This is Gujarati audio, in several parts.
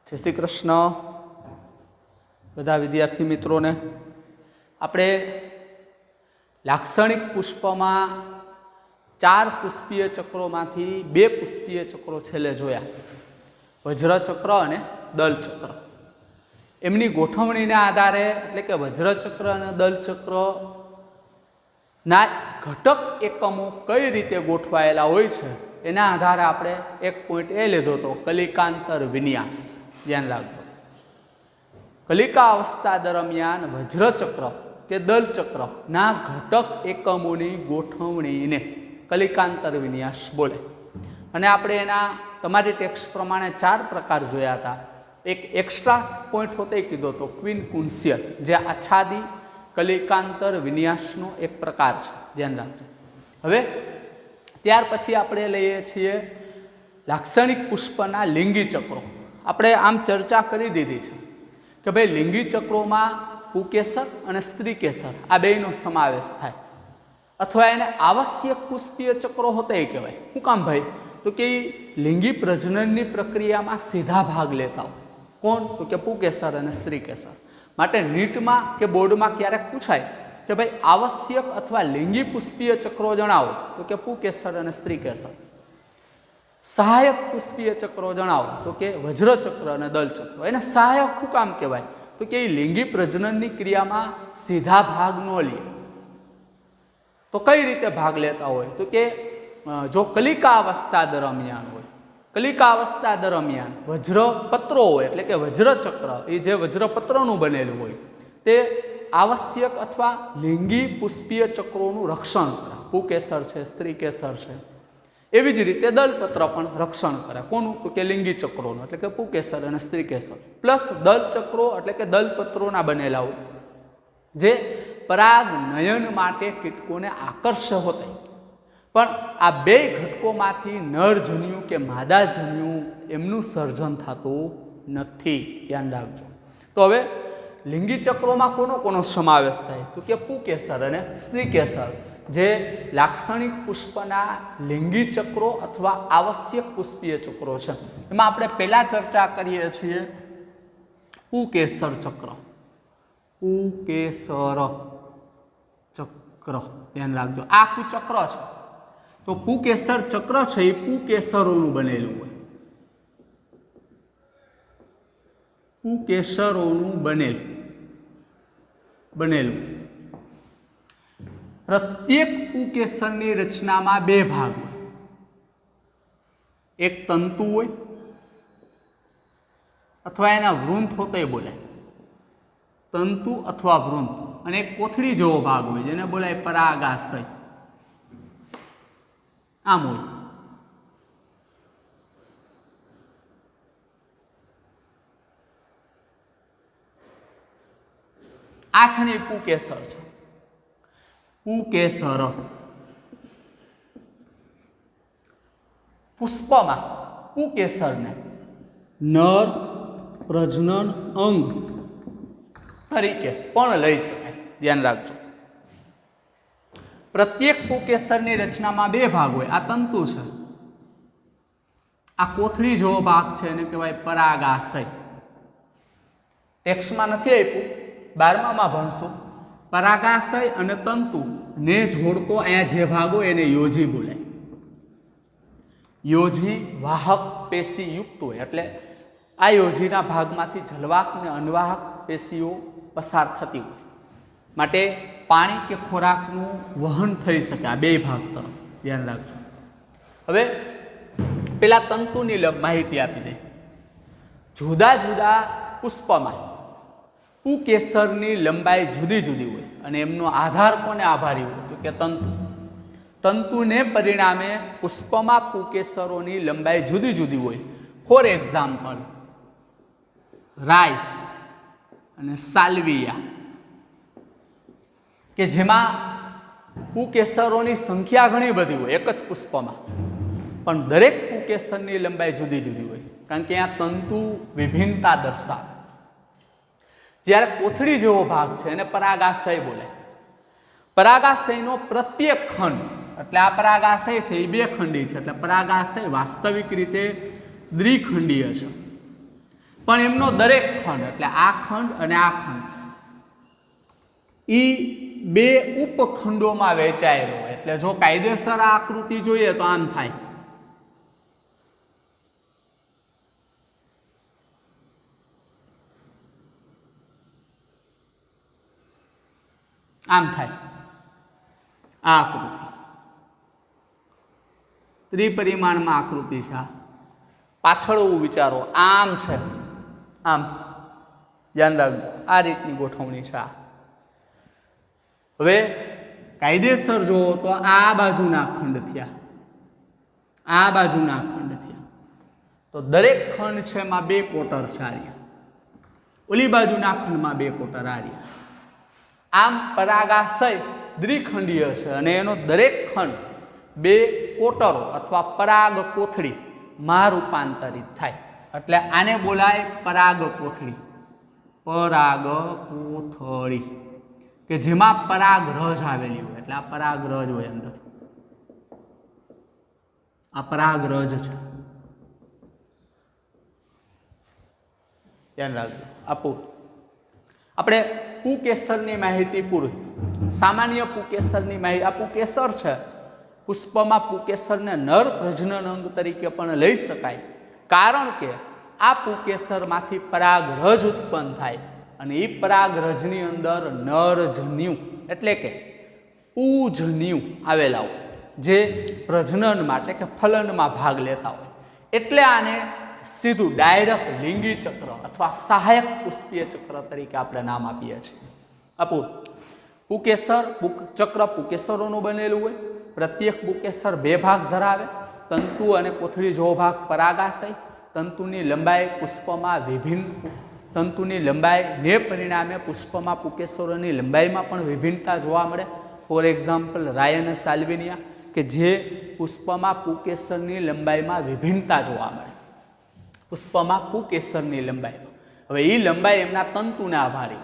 जय श्री कृष्ण बधा विद्यार्थी मित्रों ने आपणे लाक्षणिक पुष्प में 4 पुष्पीय चक्रों में 2 पुष्पीय चक्रों छेल्ले जोया वज्रचक्र और दलचक्र। एमनी गोठवणी ने आधारे एटले के वज्रचक्र और दलचक्र ना घटक एकमों कई रीते गोठवायेला होय छे एना आधारे आपणे एक पॉइंट ए लीधो तो कलिकांतर विन्यास। ध्यान राखो, कलिका अवस्था दरमियान वज्रचक्र के दलचक्र ना घटक एकमोनी गोठवणीने कलिकांतर विन्यास बोले। अने आपणे एना तमारी टेक्स्ट प्रमाणे 4 प्रकार जोया था। एक एक्स्ट्रा पॉइंट होते कीधो तो क्विनकुंसियल जे आच्छादी कलिकांतर विन्यासनो एक प्रकार है। ध्यान राखो। हवे त्यार पछी आपणे लईए छीए लाक्षणिक पुष्पना लिंगी चक्रो। आपणे आम चर्चा करी दीधी छे कि भाई लिंगी चक्रों में पुकेसर और स्त्री केसर आ बेनो समावेश थाय अथवा एने आवश्यक पुष्पीय चक्रो होते कहेवाय। शुं काम भाई? तो कि लिंगी प्रजनन प्रक्रिया में सीधा भाग लेता हो कोण? तो कि पुकेसर और स्त्री केसर। माटे नीट में के बोर्ड में क्यारेक पूछाय कि भाई आवश्यक अथवा लिंगी पुष्पीय चक्रो जणावो तो कि पुकेसर और स्त्री केसर। सहायक पुष्पीय चक्रो जणावो तो कि वज्रचक्र और दलचक्र। एने सहायक शुं काम कहेवाय? तो कि लिंगी प्रजनन क्रिया में सीधा भाग न लीए तो कई रीते भाग लेता होय तो कि जो कलिका अवस्था दरमियान होय, कलिका अवस्था दरमियान वज्रपत्रो होय एटले के वज्रचक्र ए जे वज्रपत्रोनुं बनेલું होय ते आवश्यक अथवा लिंगी पुष्पीय चक्रोनुं रक्षण करे। पुकेसर छे, स्त्री केसर छे, एवी ज रीते दलपत्र पण रक्षण करे। कोनु? तो कि लिंगी चक्रोनुं एटले के पुकेसर अने स्त्री केसर प्लस दलचक्रो एटले के दलपत्रोना बनेला होय जे पराग नयन माटे कीटकोने आकर्षे होते। पण आ बे घटकोमांथी नरजन्यु के मादाजन्यु एमनुं सर्जन थतुं नथी। ध्यान राखजो। तो हवे लिंगी चक्रोमां कोनो कोनो समावेश थाय तो कि पुकेसर अने स्त्री केसर जे लाक्षणिक पुष्पना लिंगी चक्रो अथवा आवश्यक पुष्पीय चक्रो छे। एमां आपणे पहेला चर्चा करीए छीए पुकेसर चक्र। पुकेसर चक्र ध्यान राखजो। आ आखुं चक्र छे तो पुकेसर चक्र छे ए पुकेसरोनुं बनेલું होय। पुकेसरोनुं बनेલું। प्रत्येक पुकेसरनी रचना में 2 भाग होय। एक तंतु होय अथवा एना वृंत होते बोले तंतु अथवा वृंत अने एक कोथળી जेवो भाग होय जेने बोलाय परागाशय। आम होय। आ छे ने पुकेसर छे। पुकेसर पुष्प में पुकेसर ने नर प्रजनन अंग तरीके पण लई शकाय। ध्यान राखजो। प्रत्येक पुकेसरनी रचना में 2 भाग होय। आ तंतु छे, आ कोथળી जेवो भाग छे एने कहेवाय परागाशय। टेक्स्ट में नथी आप्युं, 12मा में भणशो। परागाशय अने तंतु ने जोड़तो अहींया जे भाग होय एने योजी बोलाय। योजी वाहक पेशी युक्त होय एटले आ योजीना भागमांथी जलवाहक ने अनवाहक पेशीओ पसार थती होय माटे पाणी के खोराकनुं वहन थई शके आ 2 भाग तरफ। ध्यान राखजो। हवे पेला तंतुनी माहिती आपी दे। जुदा जुदा पुष्पमां पुकेसरनी लंबाई जुदी जुदी होय अने एमनो आधार कोने आभारी होय तो के तंतु। तंतुने परिणामे पुष्पमां पुकेसरोनी लंबाई जुदी जुदी होय। फॉर एक्जाम्पल राय अने साल्विया के जेमां पुकेसरोनी संख्या घणी बधी होय एक ज पुष्पमां पण दरेक पुकेसरनी लंबाई जुदी जुदी होय कारण के आ तंतु विभिन्नता दर्शावे। ज्यारे कोथળી जेवो भाग छे एने परागाशय बोले। परागाशयनो प्रत्येक खंड एटले आ परागाशय छे ए 2 खंडी छे एटले परागाशय वास्तविक रीते द्विखंडीय छे। પણ એમનો દરેક ખંડ એટલે આ ખંડ અને આ ખંડ ઈ બે ઉપખંડોમાં વહેંચાયેલો હોય. એટલે જો કાયદેસર આ આકૃતિ જોઈએ તો આમ થાય. આમ થાય આ આકૃતિ ત્રિપરિમાણમાં આકૃતિ છે. પાછળ એવું વિચારો આમ છે, આમ ધ્યાન રાખજો, આ રીતની ગોઠવણી છે. હવે કાયદેસર જુઓ તો આ બાજુના ખંડ થયા, આ બાજુના ખંડ થયા, તો દરેક ખંડ છે એમાં બે કોટર છે આ રહ્યા. ઓલી બાજુના ખંડમાં બે કોટર આ રહ્યા. આમ પરાગાશય દ્વિખંડીય છે અને એનો દરેક ખંડ બે કોટરો અથવા પરાગ કોથળી માં રૂપાંતરિત થાય. એટલે આને બોલાય પરાગ કોથળી, પરાગ કોથળી, કે જેમાં પરાગ રજ આવેલી હોય. એટલે આ પરાગ રજ હોય અંદર, આ પરાગ રજ છે. ધ્યાન રાખજો. આપો આપણે પુકેસરની માહિતી પૂરી. સામાન્ય પુકેસરની માહિતી, આ પુકેસર છે. પુષ્પમાં પુકેસરને નર પ્રજનન અંગ તરીકે પણ લઈ શકાય, કારણ કે આ પુકેસરમાંથી પરાગરજ ઉત્પન્ન થાય અને એ પરાગરજની અંદર નરજન્યુ એટલે કે પૂજન્યુ આવેલા હોય, જે પ્રજનનમાં એટલે કે ફલનમાં ભાગ લેતા હોય. એટલે આને સીધું ડાયરેક્ટ લિંગી ચક્ર અથવા સહાયક પુષ્પીય ચક્ર તરીકે આપણે નામ આપીએ છીએ. આપો પુકેસર ચક્ર પુકેસરોનું બનેલું હોય. પ્રત્યેક પુકેસર બે ભાગ ધરાવે. તંતુ અને કોથળી જેવો ભાગ પરાગાશય. તંતુની લંબાઈ પુષ્પમાં વિભિન્ન, તંતુની લંબાઈને પરિણામે પુષ્પમાં પુકેસરોની લંબાઈમાં પણ વિભિન્નતા જોવા મળે. ફોર એક્ઝામ્પલ રાયન સાલ્વિનિયા, કે જે પુષ્પમાં પુકેસરની લંબાઈમાં વિભિન્નતા જોવા મળે. પુષ્પમાં પુકેસરની લંબાઈમાં, હવે એ લંબાઈ એમના તંતુને આભારી.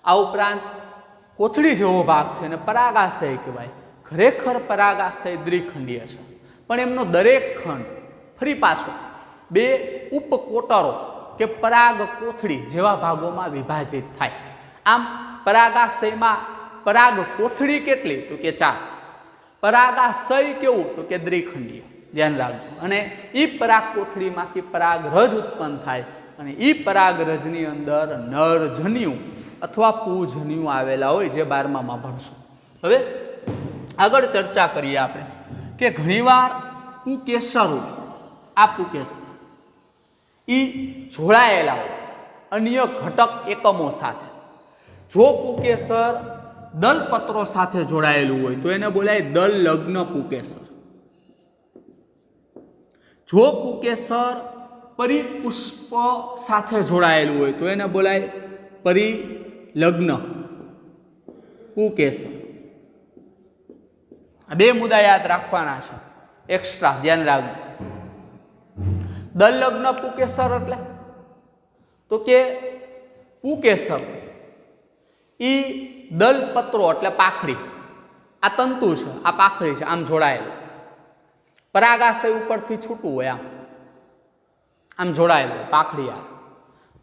આ ઉપરાંત કોથળી જેવો ભાગ છે અને પરાગાશય કહેવાય. ખરેખર પરાગાશય દ્વિખંડીય છે, પણ એમનો દરેક ખંડ ફરી પાછો બે ઉપકોટરો કે પરાગ કોથળી જેવા ભાગોમાં વિભાજિત થાય. આમ પરાગાશયમાં પરાગ કોથળી કેટલી? તો કે 4. પરાગાશય કેવું? તો કે દ્વિખંડીય. ધ્યાન રાખજો. અને એ પરાગ કોથળીમાંથી પરાગરજ ઉત્પન્ન થાય અને એ પરાગરજની અંદર નરજન્યુ અથવા પૂજન્યુ આવેલા હોય, જે 12માં ભણશું. હવે આગળ ચર્ચા કરીએ આપણે કે ઘણીવાર પુકેસરો, આ પુકેસર એ જોડાયેલા હોય અન્ય ઘટક એકમો સાથે. જો પુકેસર દલપત્રો સાથે જોડાયેલું હોય તો એને બોલાય દલ લગ્ન પુકેસર. જો પુકેસર પરિપુષ્પ સાથે જોડાયેલું હોય તો એને બોલાય પરિલગ્ન પુકેસર. આ બે મુદ્દા યાદ રાખવાના છે, એક્સ્ટ્રા ધ્યાન રાખજો. દલલગ્ન પુકેસર એટલે તો કે પુકેસર એ દલપત્રો એટલે પાખડી, આ તંતુ છે, આ પાખડી છે, આમ જોડાયેલું. પરાગાશય ઉપરથી છૂટું હોય, આમ જોડાયેલું પાખડી. આ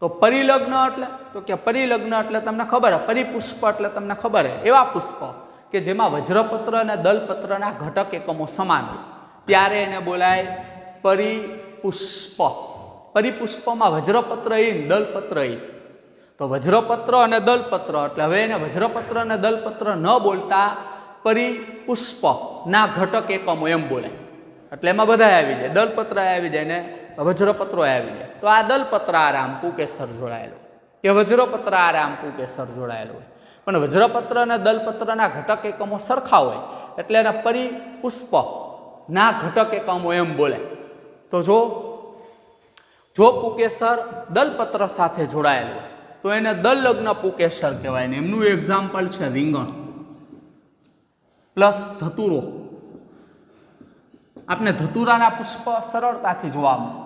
તો પરિલગ્ન એટલે તો કે પરિલગ્ન એટલે તમને ખબર હે, પરિપુષ્પ એટલે તમને ખબર હે, એવા પુષ્પ કે જેમાં વજ્રપત્ર અને દલપત્રના ઘટક એકમો સમાન હોય ત્યારે એને બોલાય પરિપુષ્પ. પરિપુષ્પમાં વજ્રપત્ર ઈન દલપત્ર ઈ. તો વજ્રપત્ર અને દલપત્ર એટલે હવે એને વજ્રપત્ર અને દલપત્ર ન બોલતા પરિપુષ્પના ઘટક એકમો એમ બોલાય. એટલે એમાં બધા આવી જાય, દલપત્ર આવી જાય ને વજ્રપત્રો આવી જાય. તો આ દલપત્ર આરામ પુકેસર જોડાયેલું કે વજ્રપત્ર આરામ પુકેસર જોડાયેલું હોય. પણ વજ્રપત્ર અને દલપત્રના ઘટક એકમો સરખા હોય એટલે એના પરિપુષ્પના ઘટક એકમો એમ બોલે. તો જો પુકેસર દલપત્ર સાથે જોડાયેલું હોય તો એને દલલગ્ન પુકેસર કહેવાય. ને એમનું એક્ઝામ્પલ છે રીંગણ પ્લસ ધતુરો. આપને ધતુરાના પુષ્પ સરળતાથી જોવા મળે.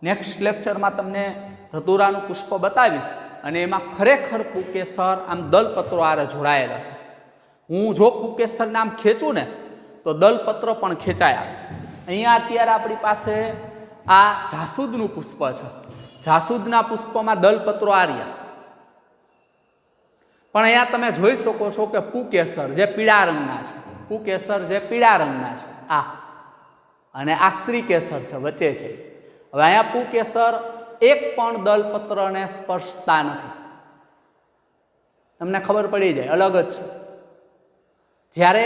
નેક્સ્ટ લેક્ચરમાં તમને ધતુરાનું પુષ્પ બતાવીશ અને એમાં ખરેખર પુકેસર આમ દલપત્રો આરે જોડાયેલા છે. હું જો પુકેસરને આમ ખેંચું ને તો દલપત્ર પણ ખેંચાય આવે. અહીંયા અત્યારે આપણી પાસે આ જાસૂદનું પુષ્પ છે. જાસૂદના પુષ્પમાં દલપત્રો આ રહ્યા, પણ અહીંયા તમે જોઈ શકો છો કે પુકેસર જે પીળા રંગના છે, પુકેસર જે પીળા રંગના છે આ, અને આ સ્ત્રી કેસર છે વચ્ચે છે. હવે અહીંયા પુકેસર એક પણ દલપત્રને સ્પર્શતા નથી. તમને ખબર પડી જાય અલગ જ છે. જ્યારે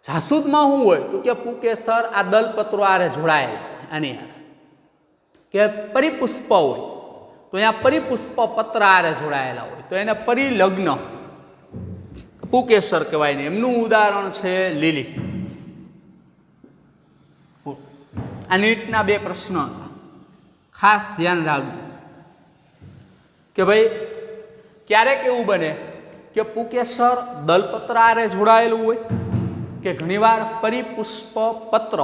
જાસૂદમાં શું હોય તો કે પુકેસર આ દલપત્રો આરે જોડાયેલા આની હારે, કે પરિપુષ્પ હોય તો અહીંયા પરિપુષ્પ પત્ર આરે જોડાયેલા હોય તો એને પરિલગ્ન પુકેસર કહેવાય ને. એમનું ઉદાહરણ છે લીલી. આ નીટના 2 પ્રશ્ન હતા, ખાસ ધ્યાન રાખજો કે ભાઈ ક્યારેક એવું બને કે પુકેસર દલપત્ર આરે જોડાયેલું હોય કે ઘણીવાર પરિપુષ્પ પત્ર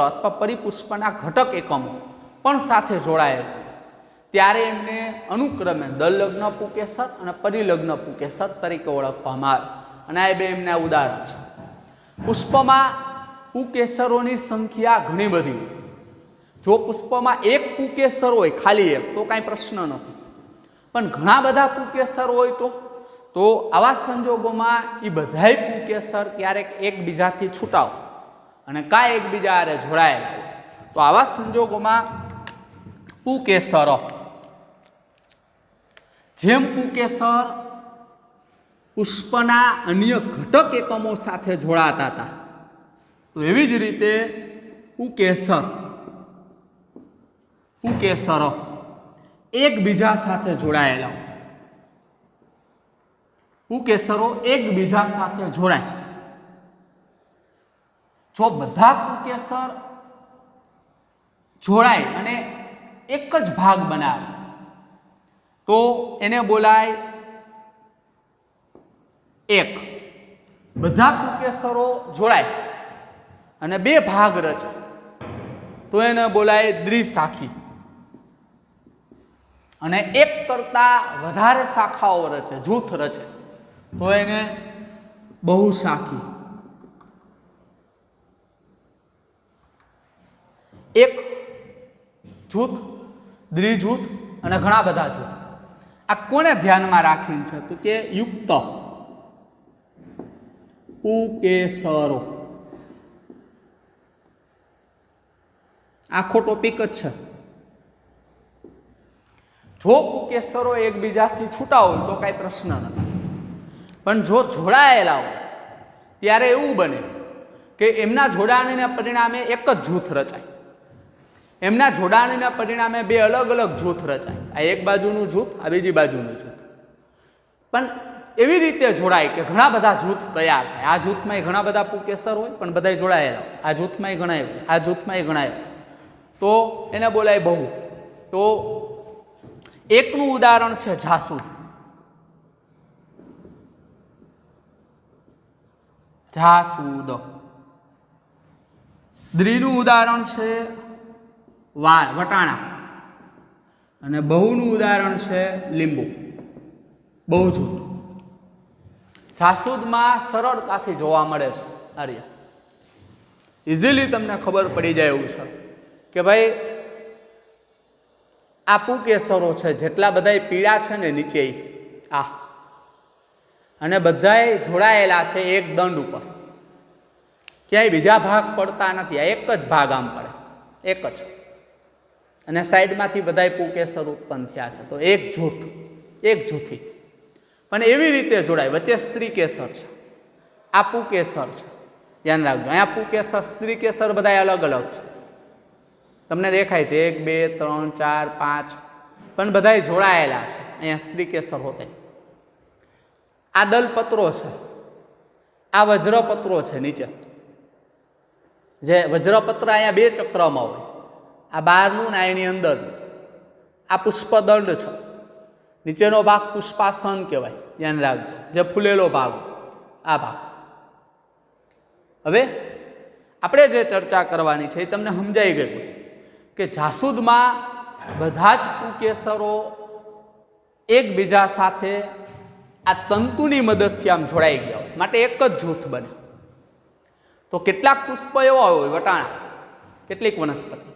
અથવા પરિપુષ્પના ઘટક એકમો પણ સાથે જોડાયેલું, ત્યારે એમને અનુક્રમે દલલગ્ન પુકેસર અને પરિલગ્ન પુકેસર તરીકે ઓળખવામાં આવે. અને આ 2 એમના ઉદાહરણ છે. પુષ્પમાં પુકેસરોની સંખ્યા ઘણી બધી હોય. જો પુષ્પમાં એક પુકેસર હોય, ખાલી એક, તો કાંઈ પ્રશ્ન નથી. પણ ઘણા બધા પુકેસર હોય તો આવા સંજોગોમાં એ બધાય પુકેસર ક્યારેક એકબીજાથી છૂટા હોય અને કાંઈ એકબીજા હારે જોડાયેલા હોય. તો આવા સંજોગોમાં પુકેસરો, જેમ પુકેસર પુષ્પના અન્ય ઘટક એકમો સાથે જોડાતા હતા, તો એવી જ રીતે પુકેસરો એકબીજા સાથે જોડાયેલા હોય. પુકેસરો એકબીજા સાથે જોડાય. જો બધા પુકેસર જોડાય અને એક જ ભાગ બનાવે તો એને બોલાય એક. બધા પુકેસરો જોડાય અને 2 ભાગ રચે તો એને બોલાય દ્વિશાખી. અને એક કરતા વધારે શાખાઓ રચે, જૂથ રચે, તો એને બહુશાખી. એક જૂથ, દ્વિજૂથ અને ઘણા બધા જૂથ. આ કોને ધ્યાનમાં રાખીને છે તો કે યુક્ત પુકેસરો. આખો ટોપિક જ છે. જો પુકેસરો એકબીજાથી છૂટા હોય તો કાંઈ પ્રશ્ન નથી, પણ જો જોડાયેલા હોય ત્યારે એવું બને કે એમના જોડાણને પરિણામે એક જ જૂથ રચાય. એમના જોડાણના પરિણામે 2 અલગ અલગ જૂથ રચાય. આ એક બાજુનું જૂથ, આ બીજી બાજુનું જૂથ. પણ એવી રીતે જોડાય કે ઘણા બધા જૂથ તૈયાર થાય. આ જૂથમાં ઘણા બધા પુકેસર હોય પણ બધા જોડાયેલા હોય, આ જૂથમાં ઘણા હોય, આ જૂથમાં ઘણા હોય, તો એને બોલાય બહુ. તો એકનું ઉદાહરણ છે જાસૂદ. દ્વિનું ઉદાહરણ છે વટાણા અને બહુનું ઉદાહરણ છે લીંબુ. બહુ જૂથ જાસૂદમાં સરળતાથી જોવા મળે છે. આર્ય ઇઝીલી તમને ખબર પડી જાય એવું છે કે ભાઈ આ પુકેસરો છે, જેટલા બધાય પીળા છે ને નીચે આ, અને બધાય જોડાયેલા છે એક દંડ ઉપર. ક્યાંય બીજા ભાગ પડતા નથી. આ એક જ ભાગ આમ પડે, એક જ. અને સાઈડમાંથી બધાય પુકેસર ઉત્પન્ન થયા છે. તો એક જૂથ, એક જૂથી. પણ એવી રીતે જોડાય. વચ્ચે સ્ત્રી કેસર છે, આ પુકેસર છે. ધ્યાન રાખજો, અહીંયા પુકેસર સ્ત્રી કેસર બધા અલગ અલગ છે. તમને દેખાય છે 1 2 3 4 5, પણ બધાય જોડાયેલા છે. અહીંયા સ્ત્રી કેસર હોતે. આ દલપત્રો છે, આ વજ્રપત્રો છે નીચે. જે વજ્રપત્ર અહીંયા 2 ચક્રમાં હોય, આ બહારનું ને એની અંદર. આ પુષ્પદંડ છે, નીચેનો ભાગ પુષ્પાસન કહેવાય. ધ્યાન રાખજો, જે ફૂલેલો ભાગ, આ ભાગ. હવે આપણે જે ચર્ચા કરવાની છે એ તમને સમજાઈ ગયું કે જાસૂદમાં બધા જ પુકેસરો એકબીજા સાથે આ તંતુની મદદથી આમ જોડાઈ ગયા હોય, માટે એક જ જૂથ બને. તો કેટલાક પુષ્પ એવા હોય વટાણા, કેટલીક વનસ્પતિ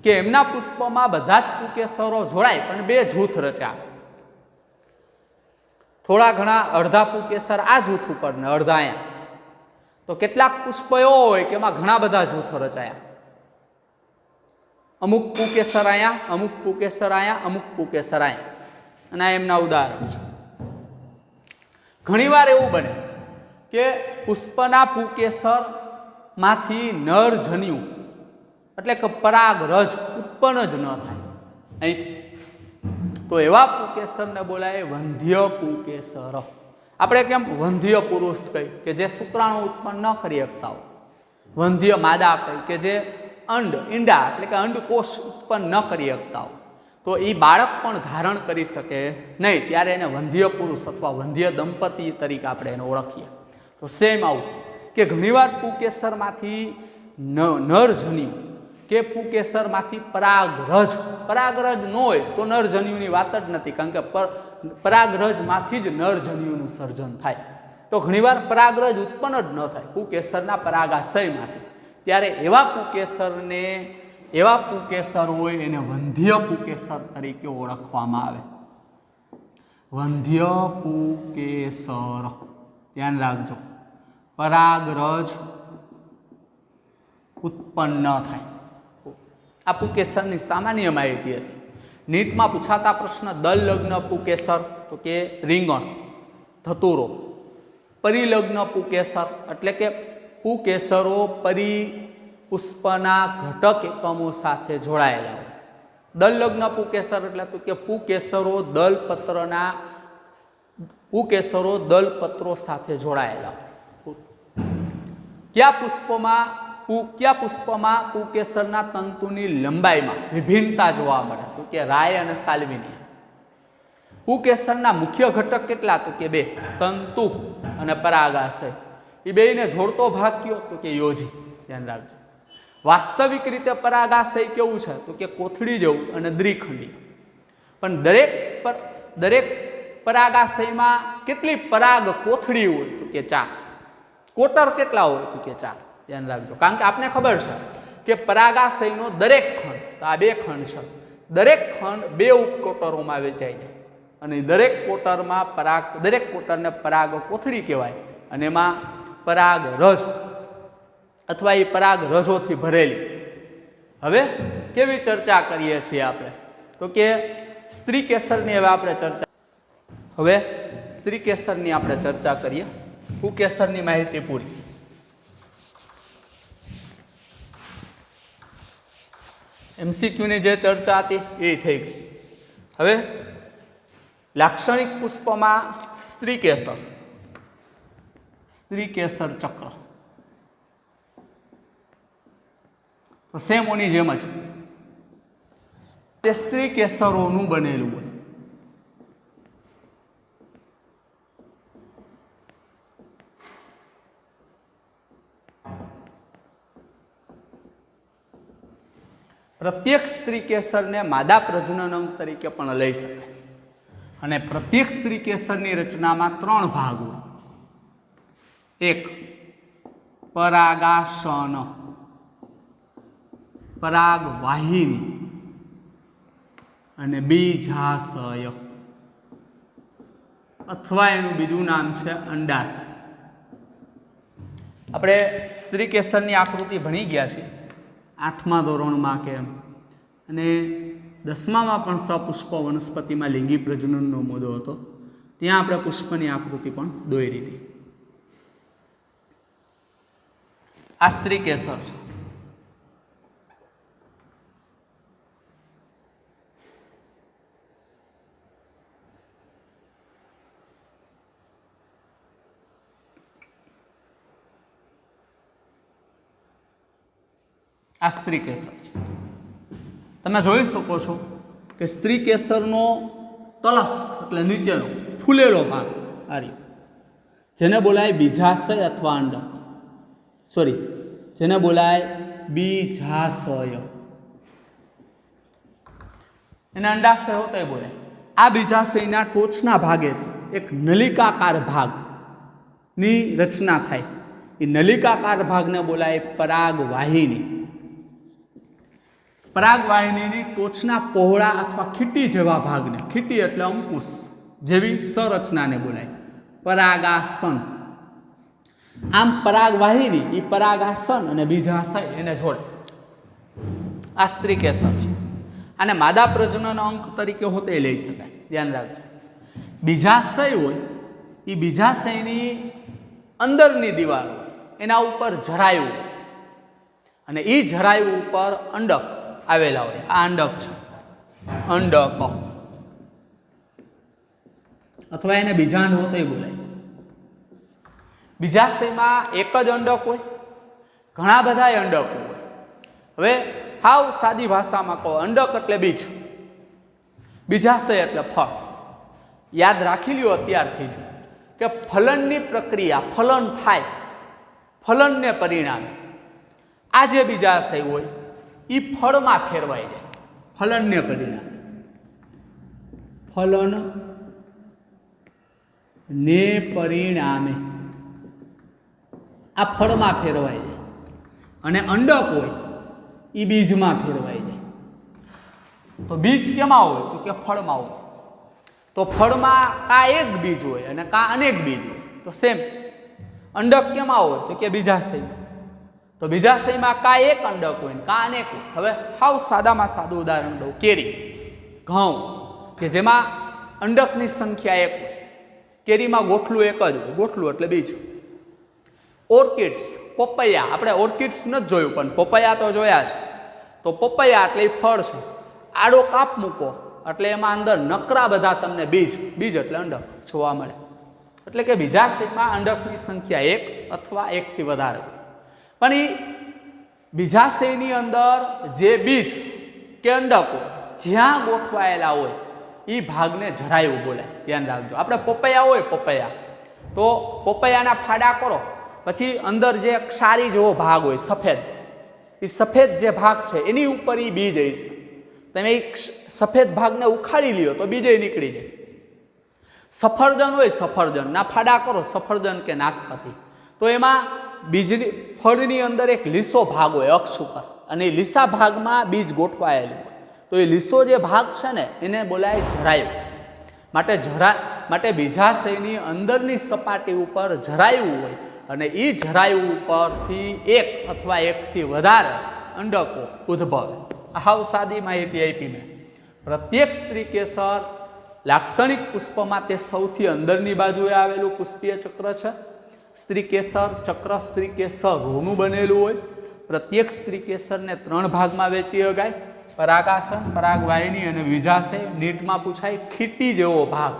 કે એમના પુષ્પમાં બધા જ પુકેસરો જોડાય પણ બે જૂથ રચ્યા, થોડા ઘણા અડધા પુકેસર આ જૂથ ઉપર ને અડધા અહીંયા. તો કેટલાક પુષ્પ એવો હોય કે એમાં ઘણા બધા જૂથો રચાયા, અમુક પુકેસર અહીંયા, અમુક પુકેસર અહીંયા, અમુક પુકેસર અહીંયા, અને આ એમના ઉદાહરણ છે. ઘણીવાર એવું બને કે પુષ્પના પુકેસર માંથી નર જન્યુ એટલે કે પરાગરજ ઉત્પન્ન જ ન થાય અહીંથી, તો એવા પુકેસરને બોલાય વંધ્ય પુકેસર. આપણે કેમ વંધ્ય પુરુષ કહી કે જે શુક્રાણુ ઉત્પન્ન ન કરી શકતા હોય, વંધ્ય માદા કહી કે જે ઈંડા એટલે કે અંડકોષ ઉત્પન્ન ન કરી શકતા હોય, તો એ બાળક પણ ધારણ કરી શકે નહીં, ત્યારે એને વંધ્ય પુરુષ અથવા વંધ્ય દંપતી તરીકે આપણે એને ઓળખીએ. તો સેમ આવું કે ઘણીવાર પુકેસરમાંથી નરજન્યુ કે પુકેસરમાંથી પરાગરજ ન હોય તો નરજન્યુની વાત જ નથી, કારણ કે પરાગરજમાંથી જ નરજન્યુનું સર્જન થાય. તો ઘણીવાર પરાગરજ ઉત્પન્ન જ ન થાય પુકેસરના પરાગાશયમાંથી, ત્યારે એવા પુકેસર હોય એને વંધ્ય પુકેસર તરીકે ઓળખવામાં આવે. વંધ્ય પુકેસર, ધ્યાન રાખજો, પરાગરજ ઉત્પન્ન થાય. આ પુકેસરની સામાન્ય માહિતી હતી. નીટમાં પૂછાતા પ્રશ્ન દલ લગ્ન પુકેસર તો કે રીંગણ, ધતુરો. પરિલગ્ન પુકેસર એટલે કે પુકેસરો પુષ્પના ઘટક એકમો સાથે જોડાયેલા હોય. દલલગ્ન પુકેસર એટલે તો કે પુકેસરો દલપત્રો સાથે જોડાયેલા હોય. કયા પુષ્પમાં પુકેસરના તંતુની લંબાઈમાં વિભિન્નતા જોવા મળે તો કે રાય અને સાલ્વિનિયા. પુકેસરના મુખ્ય ઘટક કેટલા તો કે બે, તંતુ અને પરાગાશય. એ બેને જોડતો ભાગ કયો તો કે યોજી. ધ્યાન રાખજો. વાસ્તવિક રીતે પરાગાશય કેવું છે તો કે કોથળી જેવું અને દ્વિખંડી. પણ દરેક પરાગાશયમાં કેટલી પરાગ કોથળી હોય તો કે 4. કોટર કેટલા હોય તો કે 4. ધ્યાન રાખજો, કારણ કે આપને ખબર છે કે પરાગાશયનો દરેક ખંડ, તો આ 2 ખંડ છે, દરેક ખંડ 2 ઉપકોટરોમાં વેચાઈ જાય, અને દરેક કોટરને પરાગ કોથળી કહેવાય, અને એમાં પરાગ રજ અથવા એ પરાગ રજોથી ભરેલી. હવે કેવી ચર્ચા કરીએ છીએ આપણે તો કે સ્ત્રી કેસરની આપણે ચર્ચા કરીએ. પુકેસરની માહિતી પૂરી. MCQની જે ચર્ચા હતી એ થઈ ગઈ. હવે લાક્ષણિક પુષ્પમાં સ્ત્રી કેસર ચક્ર તો સેમ ઓની જેમ જ તે સ્ત્રી કેસરોનું બનેલું હોય. પ્રત્યેક સ્ત્રી કેસરને માદા પ્રજનન અંગ તરીકે પણ લઈ શકાય, અને પ્રત્યેક સ્ત્રી કેસરની રચનામાં 3 ભાગ હોય. એક પરાગાસન, પરાગવાહિની અને બીજાશય, અથવા એનું બીજું નામ છે અંડાશય. આપણે સ્ત્રી કેસરની આકૃતિ ભણી ગયા છીએ 8મા ધોરણમાં કે એમ, અને 10મામાં પણ સપુષ્પ વનસ્પતિમાં લિંગી પ્રજનનનો મુદ્દો હતો, ત્યાં આપણે પુષ્પની આકૃતિ પણ દોરી હતી. આ સ્ત્રી કેસર છે. આ સ્ત્રી કેસર તમે જોઈ શકો છો કે સ્ત્રી કેસરનો તલસ્થ એટલે નીચેનો ફૂલેલો ભાગ આ રહ્યો, જેને બોલાય બીજાશય અથવા અંડક, જેને બોલાય બીજાશય. એને અંડાશય હોતા બોલાય. આ બીજાશયના ટોચના ભાગે એક નલિકાકાર ભાગની રચના થાય. એ નલિકાકાર ભાગને બોલાય પરાગવાહિની. પરાગવાહિનીની ટોચના પહોળા અથવા ખીટી જેવા ભાગને, ખીટી એટલે અંકુશ જેવી સંરચનાને બોલાય પરાગાસન. આમ પરાગવાહિની એ પરાગાસન અને બીજાશય એને જોડે. આ સ્ત્રીકેસર છે. આને માદા પ્રજનન અંક તરીકે હોતે લઈ શકાય, ધ્યાન રાખજો. બીજાશય હોય એ બીજાશયની અંદરની દિવાલ હોય, એના ઉપર જરાયું હોય અને એ જરાયું ઉપર અંડક આવેલા હોય. આ અંડક છે, અંડક અથવા એને બીજાંડ હોતે બોલાય. બીજાશયમાં એક જ અંડક હોય, ઘણા બધા અંડક હોય. હવે હાવ સાદી ભાષામાં કહો, અંડક એટલે બીજ, બીજાશય એટલે ફળ. યાદ રાખી લ્યો અત્યારથી જ કે ફલનની પ્રક્રિયા, ફલન થાય, ફલનને પરિણામે આ જે બીજાશય હોય એ ફળમાં ફેરવાઈ જાય. ફલનને પરિણામે, ફલન ને પરિણામે આ ફળમાં ફેરવાઈ જાય અને અંડક હોય એ બીજમાં ફેરવાઈ જાય. તો બીજ કેમાં હોય તો કે ફળમાં હોય. તો ફળમાં કા એક બીજ હોય અને કા અનેક બીજ હોય. તો સેમ અંડક કેમાં હોય તો કે બીજાશયમાં. તો બીજાશયમાં કા એક અંડક હોય ને કા અનેક હોય. હવે સાવ સાદામાં સાદું ઉદાહરણ દઉં, કેરી, ઘઉં, કે જેમાં અંડકની સંખ્યા એક હોય. કેરીમાં ગોઠલું એક જ હોય, ગોઠલું એટલે બીજ. ઓર્કિડ્સ, પપૈયા, આપણે ઓર્કિડ્સ નથી જોયું પણ પપૈયા તો જોયા છે. તો પપૈયા એટલે એ ફળ છે. આડો કાપ મૂકો એટલે એમાં અંદર નકરા બધા તમને બીજ, બીજ એટલે અંડક જોવા મળે. એટલે કે બીજાશયમાં અંડકની સંખ્યા એક અથવા એકથી વધારે હોય. પણ એ બીજાશયની અંદર જે બીજ કે અંડકો જ્યાં ગોઠવાયેલા હોય એ ભાગને જરાયું બોલાય. ધ્યાન રાખજો. આપણે પપૈયા હોય, પપૈયા, તો પપૈયાના ફાડા કરો પછી અંદર જે ક્ષારી જેવો ભાગ હોય સફેદ, એ સફેદ જે ભાગ છે એની ઉપર એ બીજ હશે. તમે એ સફેદ ભાગને ઉખાડી લ્યો તો બીજે નીકળી જાય. સફરજન હોય, સફરજનના ફાડા કરો, સફરજન કે નાશપતી, તો એમાં બીજની ફળની અંદર એક લીસો ભાગ હોય અક્ષ ઉપર, અને એ લીસા ભાગમાં બીજ ગોઠવાયેલું હોય. તો એ લીસો જે ભાગ છે ને એને બોલાય જરાયું. માટે બીજાશયની અંદરની સપાટી ઉપર જરાયું હોય અને એ જરાયું ઉપરથી એક અથવા એકથી વધારે અંડકો ઉદ્ભવે. હાવ સાદી માહિતી આપી મેં. પ્રત્યેક સ્ત્રીકેસર લાક્ષણિક પુષ્પમાં તે સૌથી અંદરની બાજુએ આવેલું પુષ્પીય ચક્ર છે. સ્ત્રીકેસર ચક્ર સ્ત્રીકેસરોનું બનેલું હોય. પ્રત્યેક સ્ત્રીકેસરને 3 ભાગમાં વહેંચી શકાય: પરાગાસન, પરાગવાહિની અને બીજાશય. નીટમાં પૂછાય ખીટી જેવો ભાગ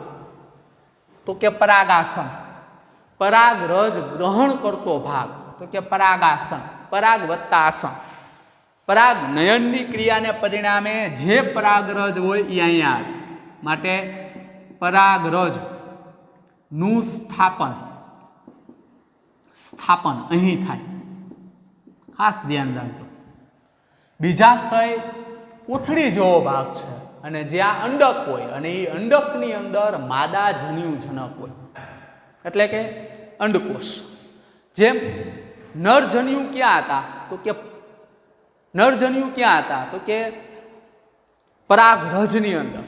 તો કે પરાગાસન. પરાગ રજ ગ્રહણ કરતો ભાગ તો કે પરાગાસન. પરાગ વત્તા આસન. પરાગ નયનની ક્રિયાને પરિણામે જે પરાગરજ હોય એ અહીંયા આવે, માટે પરાગરજ નું સ્થાપન અહીં થાય. ખાસ ધ્યાન રાખજો. બીજાશય કોથળી જેવો ભાગ છે અને જ્યાં અંડક હોય અને એ અંડકની અંદર માદા જન્યુજનક હોય, એટલે કે અંડકોષ. જેમ નરજન્યુ ક્યાં હતા તો કે પરાગરજની અંદર.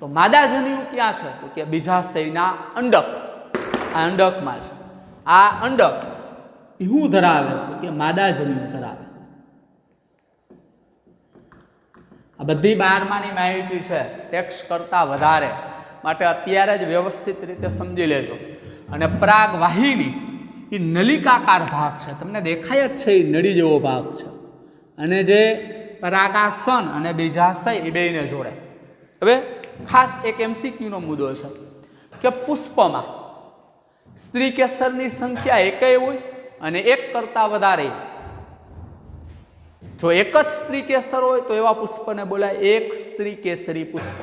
તો માદા જન્યુ ક્યાં છે તો કે બીજાશયના અંડક. આ અંડકમાં છે. આ અંડક શું ધરાવે તો કે માદા જન્યુ ધરાવે. આ બધી 12માની માહિતી છે, ટેક્સ્ટ કરતાં વધારે, માટે અત્યારે જ વ્યવસ્થિત રીતે સમજી લેજો. અને પરાગવાહિની એ નલિકાકાર ભાગ છે, તમને દેખાય જ છે, એ નળી જેવો ભાગ છે. અને જે પરાગાસન અને બીજાશય એ બેયને જોડે. હવે ખાસ એક MCQનો મુદ્દો છે કે પુષ્પમાં સ્ત્રીકેસરની સંખ્યા એકેય હોય અને એક કરતાં વધારે. જો એક જ સ્ત્રીકેસર હોય તો એવા પુષ્પને બોલાય એક સ્ત્રીકેસરી પુષ્પ.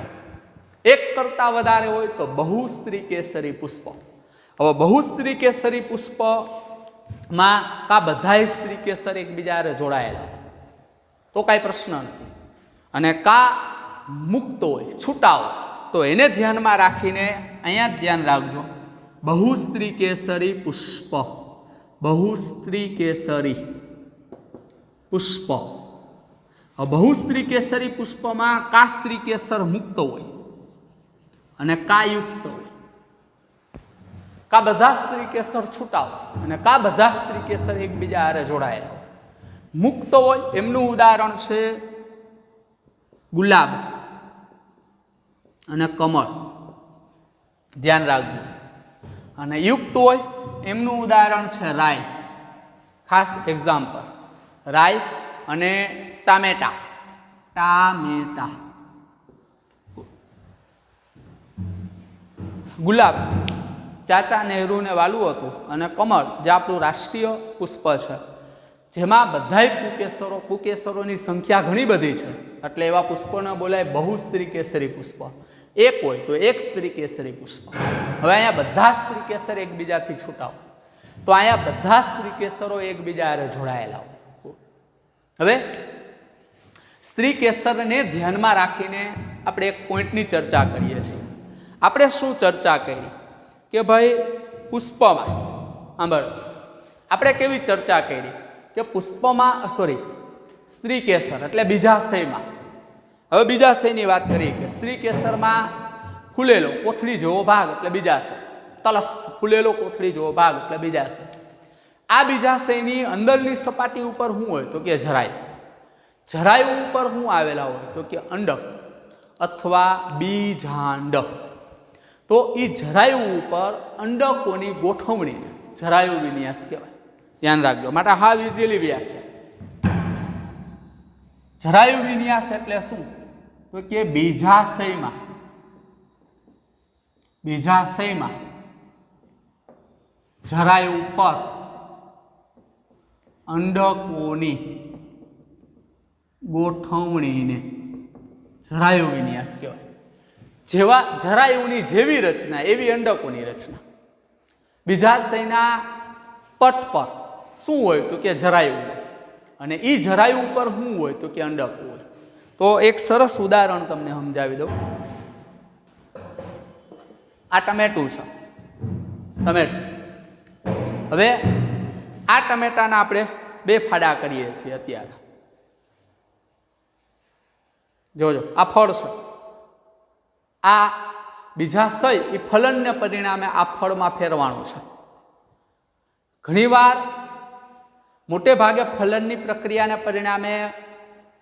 એક કરતાં વધારે હોય તો બહુસ્ત્રીકેસરી પુષ્પ. હવે બહુસ્ત્રીકેસરી પુષ્પમાં કા બધાય સ્ત્રીકેસર એકબીજા જોડાયેલા તો કાંઈ પ્રશ્ન નથી, અને કા મુક્ત હોય, છૂટા હોય, તો એને ધ્યાનમાં રાખીને અહીંયા જ ધ્યાન રાખજો. બહુસ્ત્રીકેસરી પુષ્પ, બહુસ્ત્રીકેસરી પુષ્પ બહુસ્ત્રી કેસરી પુષ્પમાં કા સ્ત્રી કેસર મુક્ત હોય અને કા યુક્ત હોય, કા બધા સ્ત્રી કેસર છૂટા હોય અને કા બધા સ્ત્રી કેસર એકબીજા હારે જોડાયેલા હોય. મુક્ત હોય એમનું ઉદાહરણ છે ગુલાબ અને કમળ, ધ્યાન રાખજો. અને યુક્ત હોય એમનું ઉદાહરણ છે રાય, ખાસ એક્ઝામ્પલ રાય અને ટામેટા. ટામેટા. ગુલાબ ચાચા નહેરુને વાલું હતું અને કમળ જે આપણું રાષ્ટ્રીય પુષ્પ છે, જેમાં બધાય પુકેસરોની સંખ્યા ઘણી બધી છે, એટલે એવા પુષ્પોને બોલાય બહુસ્ત્રી કેસરી પુષ્પ. એક હોય તો એક સ્ત્રી કેસરી પુષ્પ. હવે અહીંયા બધા સ્ત્રી કેસર એકબીજાથી છૂટા હોય, તો અહીંયા બધા સ્ત્રી કેસરો એકબીજા હારે જોડાયેલા હોય. હવે સ્ત્રી કેસરને ધ્યાનમાં રાખીને આપણે એક પોઈન્ટની ચર્ચા કરીએ છીએ. આપણે શું ચર્ચા કરી કે ભાઈ પુષ્પમાં સાંભળો, આપણે કેવી ચર્ચા કરી કે પુષ્પમાં સ્ત્રી કેસર એટલે બીજાશયમાં. હવે બીજાશયની વાત કરીએ કે સ્ત્રી કેસરમાં ફૂલેલો કોથળી જેવો ભાગ એટલે બીજાશય, તલસ્થ ફૂલેલો કોથળી જેવો ભાગ એટલે બીજાશય. આ બીજાશયની અંદરની સપાટી ઉપર શું હોય તો કે જરાયુ. જરાયુ ઉપર શું આવેલા હોય તો કે અંડક અથવા બીજાંડક. તો એ જરાયુ ઉપર અંડકોની ગોઠવણી જરાયુ વિન્યાસ કહેવાય. ધ્યાન રાખજો, માટે હાવ ઇઝીલી વ્યાખ્યા. જરાયુ વિન્યાસ એટલે શું તો કે બીજાશયમાં જરાયુ ઉપર અંડકોની ગોઠવણીને જરાયુ વિન્યાસ કહેવાય. જેવા જરાયુની જેવી રચના એવી અંડકોની રચના. બીજાશયના પટ પર શું હોય તો કે જરાયુ હોય, અને એ જરાયુ ઉપર શું હોય તો કે અંડક હોય. તો એક સરસ ઉદાહરણ તમને સમજાવી દઉં. આ ટમેટું છે, ટમેટું. હવે આ ટમેટાના આપણે બે ફાડા કરીએ છીએ અત્યારે. જોજો, આ ફળ છે. આ બીજાશય એ ફલનને પરિણામે આ ફળમાં ફેરવાનું છે. ઘણીવાર મોટે ભાગે ફલનની પ્રક્રિયાને પરિણામે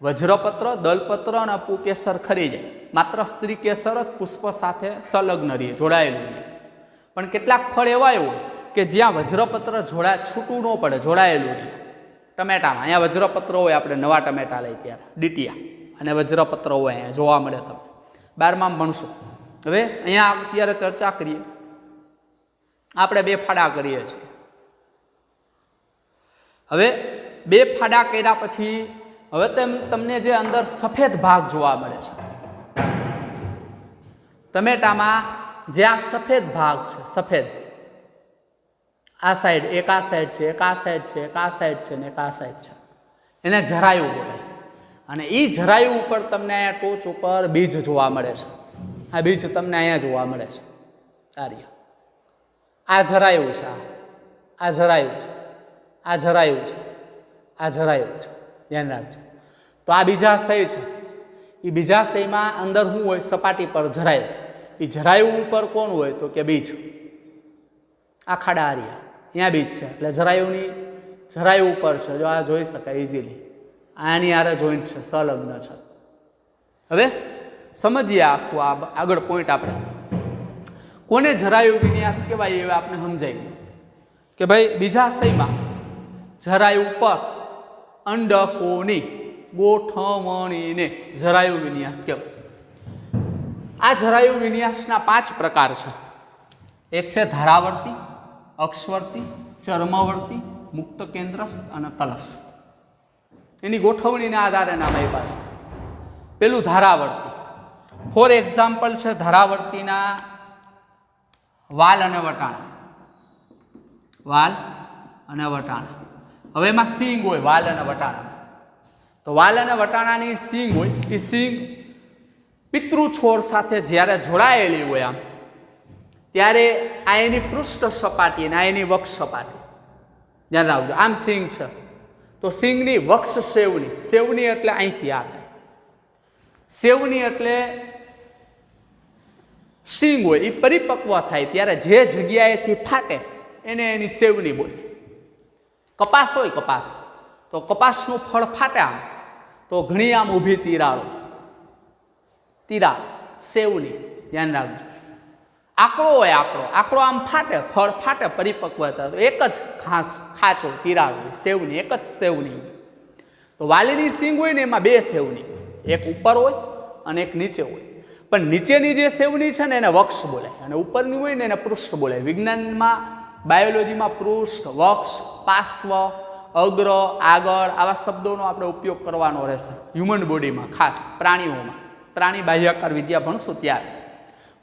વજ્રપત્ર, દલપત્ર અને પુકેસર ખરી જાય. માત્ર સ્ત્રી કેસર જ પુષ્પ સાથે સંલગ્ન રહે, જોડાયેલું રહે. પણ કેટલાક ફળ એવા હોય કે જ્યાં વજ્રપત્ર છૂટું ન પડે, જોડાયેલું રહે. ટમેટામાં અહીંયા વજ્રપત્ર હોય, આપણે નવા ટમેટા લઈ ત્યારે ડીટીયા અને વજ્રપત્ર હોય અહીંયા જોવા મળે. તમે 12માં ભણશો. હવે અહીંયા અત્યારે ચર્ચા કરીએ, આપણે બે ફાડા કરીએ છીએ. હવે બે ફાડા કર્યા પછી હવે તમને જે અંદર સફેદ ભાગ જોવા મળે છે ટમેટામાં, જે આ સફેદ ભાગ છે, સફેદ આ સાઈડ, એક આ સાઈડ છે, એક આ સાઈડ છે, એક આ સાઈડ છે ને એક આ સાઈડ છે, એને જરાયુ બોલાય. અને એ જરાયુ ઉપર તમને અહીંયા ટોચ ઉપર બીજ જોવા મળે છે. આ બીજ તમને અહીંયા જોવા મળે છે. આ જરાયુ છે, આ જરાયુ છે, આ જરાયુ છે, આ જરાયુ છે. ધ્યાન રાખજો. તો આ બીજાશય છે. એ બીજાશયમાં અંદર શું હોય, સપાટી પર જરાયુ. એ જરાયુ ઉપર કોણ હોય તો કે બીજ. આ ખાડા આર્યા, અહીંયા બીજ છે એટલે જરાયુ ઉપર છે. જો આ જોઈ શકાય ઇઝીલી. આની આરે જોઈન્ટ છે, સંલગ્ન છે. હવે સમજીએ આખું આ આગળ પોઈન્ટ. આપણે કોને જરાયુ વિન્યાસ કહેવાય એ આપણે સમજાય કે ભાઈ બીજાશયમાં જરાયુ ઉપર અંડકોની ગોઠવણીને જરાયુ વિન્યાસ કહેવાય. આ જરાયુ વિન્યાસના 5 પ્રકાર છે. એક છે ધારાવર્તી, અક્ષવર્તી, ચર્મવર્તી, મુક્ત કેન્દ્રસ્થ અને તલસ્થ. એની ગોઠવણીના આધારે નામ આપ્યા છે. પેલું ધારાવર્તી. ફોર એક્ઝામ્પલ છે ધારાવર્તીના વાલ અને વટાણા. વાલ અને વટાણા. હવે એમાં સિંગ હોય વાલ અને વટાણા. તો વાલ અને વટાણાની સિંગ હોય, એ સિંગ પિતૃ છોડ સાથે જ્યારે જોડાયેલી હોય આમ, ત્યારે આ એની પૃષ્ઠ સપાટી અને આ એની વક્ષ સપાટી. ધ્યાન રાખજો, આમ સિંગ છે તો સિંગની વક્ષ સેવની, સેવની એટલે અહીંથી આ થાય, સેવની એટલે સિંગ હોય એ પરિપક્વ થાય ત્યારે જે જગ્યાએથી ફાટે એને એની સેવની બોલે. કપાસ હોય, કપાસ તો કપાસનું ફળ ફાટે આમ તો ઘણી આમ ઊભી તિરાડો, તિરાડ સેવની, ધ્યાન રાખજો. આંકડો હોય, આંકડો, આંકડો આમ ફાટે, ફળ ફાટે પરિપક્વતા, તો એક જ ખાંચ હોય, તિરાડ હોય, સેવની, એક જ સેવની હોય. તો વાલીની સિંગ હોય ને એમાં બે સેવની, એક ઉપર હોય અને એક નીચે હોય. પણ નીચેની જે સેવની છે ને એને વક્ષ બોલાય અને ઉપરની હોય ને એને પૃષ્ઠ બોલાય. વિજ્ઞાનમાં, બાયોલોજીમાં પૃષ્ઠ, વક્ષ, પાર્શ્વ, અગ્ર, આગળ આવા શબ્દોનો આપણે ઉપયોગ કરવાનો રહેશે હ્યુમન બોડીમાં, ખાસ પ્રાણીઓમાં. પ્રાણી બાહ્યકાર વિદ્યા ભણશું ત્યારે.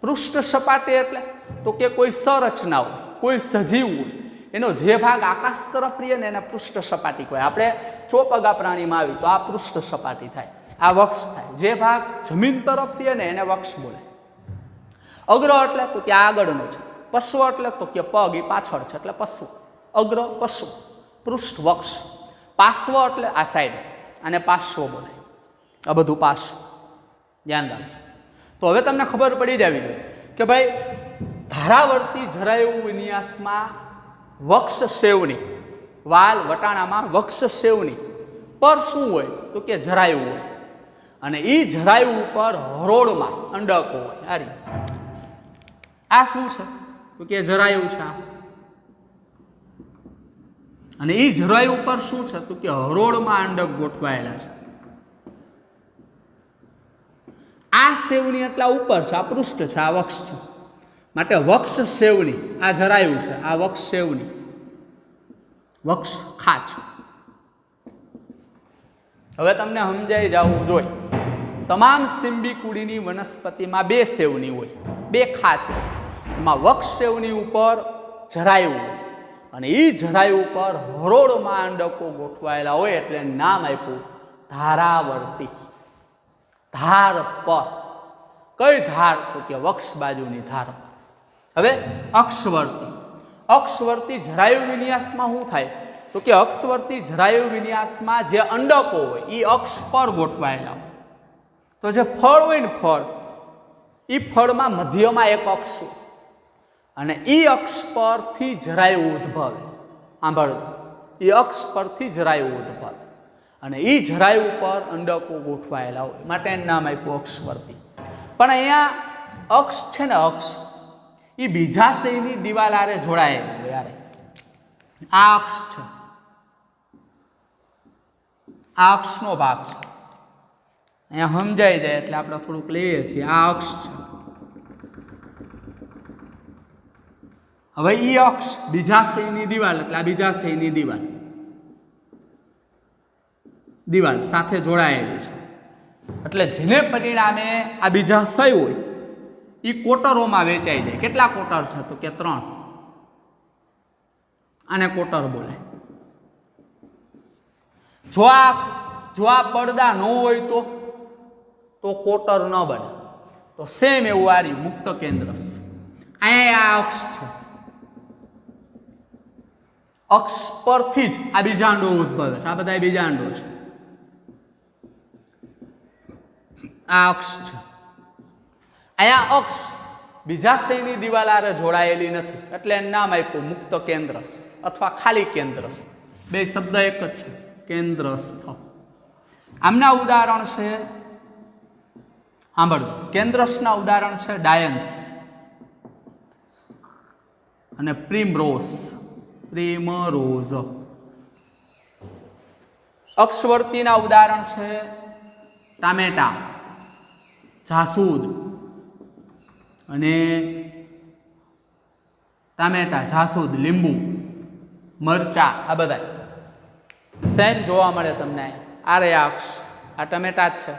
પૃષ્ઠ સપાટી એટલે તો કે કોઈ સંરચના હોય, કોઈ સજીવ હોય, એનો જે ભાગ આકાશ તરફ રહીએ ને એને પૃષ્ઠ સપાટી કહેવાય. આપણે ચોપગા પ્રાણીમાં આવી તો આ પૃષ્ઠ સપાટી થાય, આ વક્ષ થાય. જે ભાગ જમીન તરફ રહીએ ને એને વક્ષ બોલે. અગ્ર એટલે તો કે આગળનો છે, પશ્વ એટલે તો કે પગ એ પાછળ છે એટલે પશ્વ, અગ્ર પશ્વ, પૃષ્ઠ વક્ષ. પાર્શ્વ એટલે આ સાઈડ, અને પાર્શ્વ બોલે. આ બધું પાર્શ્વ, ધ્યાન રાખજો. તો હવે તમને ખબર પડી જવી જોઈએ કે ભાઈ ધારાવર્તી જરાયુ વિન્યાસમાં વક્ષ સેવની, વાલ વટાણામાં વક્ષ સેવની પર શું હોય તો કે જરાયુ હોય અને એ જરાયુ ઉપર હરોળમાં અંડકો હોય. આ શું છે તો કે જરાયુ છે અને એ જરાયુ ઉપર શું છે તો કે હરોળમાં અંડક ગોઠવાયેલા છે. આ સેવની એટલા ઉપર છે, આ પૃષ્ઠ છે, આ વક્ષ છે, માટે વક્ષ સેવની. આ જરાયુ છે, આ વક્ષ સેવની, વક્ષ ખાચ. હવે તમને સમજાઈ જવું જોઈએ. તમામ સિંબીકુડીની વનસ્પતિમાં બે સેવની હોય, બે ખાચ હોય. એમાં વક્ષ સેવની ઉપર જરાયુ હોય અને એ જરાયુ ઉપર હરોળમાં અંડકો ગોઠવાયેલા હોય એટલે નામ આપ્યું ધારાવર્તી. ધાર પર, કઈ ધાર તો કે વક્ષ બાજુની ધાર પર. હવે અક્ષવર્તી, અક્ષવર્તી જરાયુ વિન્યાસમાં શું થાય તો કે અક્ષવર્તી જરાયુ વિન્યાસમાં જે અંડકો હોય એ અક્ષ પર ગોઠવાયેલા હોય. તો જે ફળ હોય ને ફળ, એ ફળમાં મધ્યમાં એક અક્ષ હોય અને એ અક્ષ પરથી જરાયુ ઉદ્ભવે. સાંભળજો, એ અક્ષ પરથી જરાયુ ઉદ્ભવે અને એ જરાયુ ઉપર અંડકો ગોઠવાયેલા હોય માટે એનું નામ આપ્યું અક્ષવર્તી. પણ અહીંયા અક્ષ છે ને, અક્ષ એ બીજાશયની દિવાલ આરે જોડાયેલું હોય. યારે આ અક્ષ છે, આ અક્ષનો ભાગ છે. અહીંયા સમજાઈ જાય એટલે આપણે થોડુંક લઈએ છીએ. આ અક્ષ છે. હવે એ અક્ષ બીજાશયની દિવાલ એટલે આ બીજાશયની દિવાલ, દિવાલ સાથે જોડાયેલી છે. એટલે જેને પરિણામે આ બીજાશય હોય એ કોટરોમાં વેચાઈ જાય. કેટલા કોટર છે તો કે 3. આને કોટર બોલે. જો આ પડદા ન હોય તો કોટર ન બને. તો સેમ એવું આર્યું મુક્ત કેન્દ્ર. અહીંયા આ અક્ષ છે, અક્ષ પરથી જ આ બીજાંડો ઉદ્ભવે છે. આ બધા બીજાંડો છે. આ અક્ષ છે. અહીંયા અક્ષ બીજાશયની દિવાલ આરે જોડાયેલી નથી એટલે એનું નામ આપ્યું મુક્ત કેન્દ્રસ અથવા ખાલી કેન્દ્રસ. બે શબ્દ એક જ છે, કેન્દ્રસ્થ. આમના ઉદાહરણ છે, સાંભળો, કેન્દ્રસના ઉદાહરણ છે ડાયન્સ અને પ્રિમરોઝ. પ્રિમરોઝ. અક્ષવર્તીના ઉદાહરણ છે ટામેટા, જાસૂદ અને ટામેટા, જાસૂદ, લીંબુ, મરચા. આ બધા સેમ જોવા મળે તમને. આ રે અક્ષ, આ ટમેટા જ છે.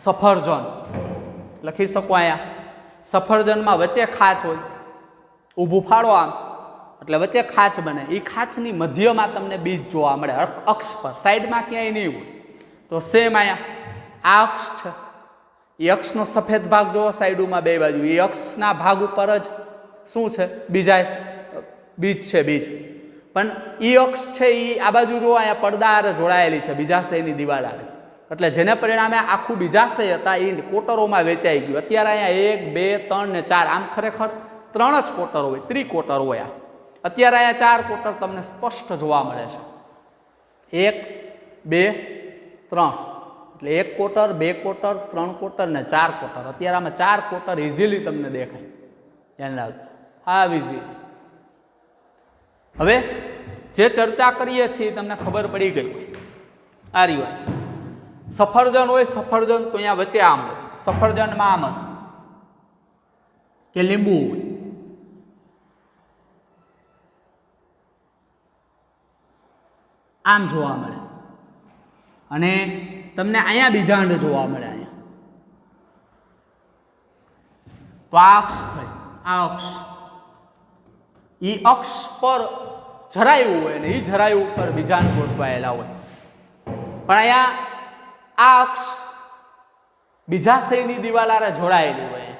સફરજન લખી શકો અહીંયા. સફરજનમાં વચ્ચે ખાચ હોય, ઊભું ફાળો આમ એટલે વચ્ચે ખાચ બને. એ ખાચની મધ્યમાં તમને બીજ જોવા મળે અક્ષ પર, સાઈડમાં ક્યાંય નહીં હોય. તો સેમ અહીંયા આ અક્ષ છે. એ અક્ષનો સફેદ ભાગ જોવો સાઈડોમાં બે બાજુ, એ અક્ષના ભાગ ઉપર જ શું છે બીજા બીજ છે, બીજ. પણ એ અક્ષ છે એ આ બાજુ જો અહીંયા પડદા હારે જોડાયેલી છે બીજાશયની દિવાલ હારે, એટલે જેને પરિણામે આખું બીજાશય હતા એ કોટરોમાં વેચાઈ ગયું. અત્યારે અહીંયા 1, 2, 3 ને 4 આમ ખરેખર 3 જ કોટર હોય, ત્રિકોટર હોય. અત્યારે અહીંયા 4 કોટર તમને સ્પષ્ટ જોવા મળે છે. 1, 2, 3 એટલે 1 કોટર, 2 કોટર, 3 કોટર ને 4 કોટર. અત્યારે આમાં 4 કોટર ઇઝીલી તમને દેખાય. ધ્યાન રાખજો, હા ઇઝીલી. હવે જે ચર્ચા કરીએ છીએ તમને ખબર પડી ગઈ હોય. આ રીવાય સફરજન હોય, સફરજન તો અહીંયા વચ્ચે આમ હોય, સફરજનમાં આમ હશે કે લીંબુ હોય. આમ જોવા મળે અને તમને અહીંયા બીજાંડ જોવા મળે. અહીંયા તો આ અક્ષ થઈ, આ અક્ષ એ અક્ષ પર જરાયું હોય ને એ જરાયું ઉપર બીજાંડ ગોઠવાયેલા હોય. પણ અહીંયા આ અક્ષ બીજાશયની દિવાલ હારે જોડાયેલી હોય,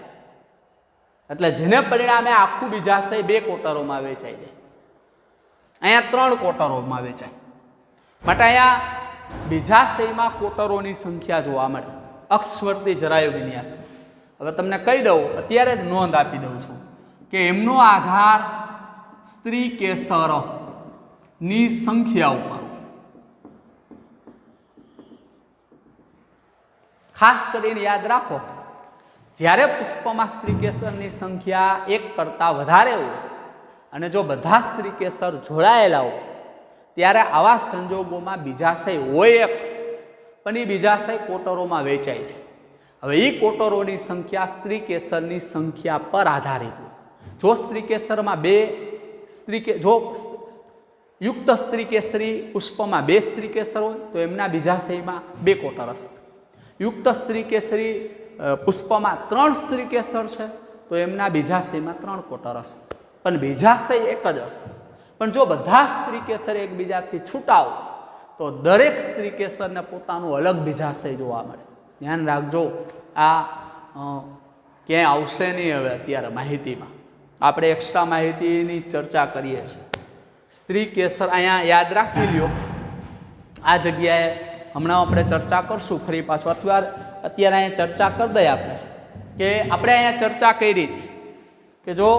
એટલે જેને પરિણામે આખું બીજાશય 2 કોટરોમાં વેચાઈ જાય. અહીંયા 3 કોટરોમાં વેચાય. માટે અહીંયા બીજાશયમાં કોટરોની સંખ્યા જોવા મળે અક્ષવર્તી જરાયુ વિન્યાસ. હવે તમને કહી દઉં, અત્યારે જ નોંધ આપી દઉં છું કે એમનો આધાર સ્ત્રી કેસરની સંખ્યા ઉપર. ખાસ કરીને યાદ રાખો, જ્યારે પુષ્પમાં સ્ત્રી કેસરની સંખ્યા 1 કરતાં વધારે હોય અને જો બધા સ્ત્રી કેસર જોડાયેલા હોય ત્યારે આવા સંજોગોમાં બીજાશય હોય એક, પણ એ બીજાશય કોટરોમાં વેચાઈ જાય. હવે એ કોટરોની સંખ્યા સ્ત્રી કેસરની સંખ્યા પર આધારિત હોય. જો સ્ત્રી કેસરમાં 2 જો યુક્ત સ્ત્રી કેસરી પુષ્પમાં 2 સ્ત્રી કેસર હોય તો એમના બીજાશયમાં 2 કોટર હશે. યુક્ત સ્ત્રી કેસરી પુષ્પમાં 3 સ્ત્રી કેસર છે તો એમના બીજાશયમાં 3 કોટર હશે, પણ બીજાશય એક જ હશે. પણ જો બધા સ્ત્રી કેસર એકબીજાથી છૂટા હોય તો દરેક સ્ત્રી કેસરને પોતાનું અલગ બીજાશય જોવા મળે. ધ્યાન રાખજો, આ ક્યાંય આવશે નહીં. હવે અત્યારે માહિતીમાં આપણે એક્સ્ટ્રા માહિતીની ચર્ચા કરીએ છીએ. સ્ત્રી કેસર અહીંયા યાદ રાખી લ્યો, આ જગ્યાએ હમણાં આપણે ચર્ચા કરશું ફરી પાછું, અથવા અત્યારે અહીંયા ચર્ચા કરી દઈએ આપણે કે આપણે અહીંયા ચર્ચા કરી હતી કે જો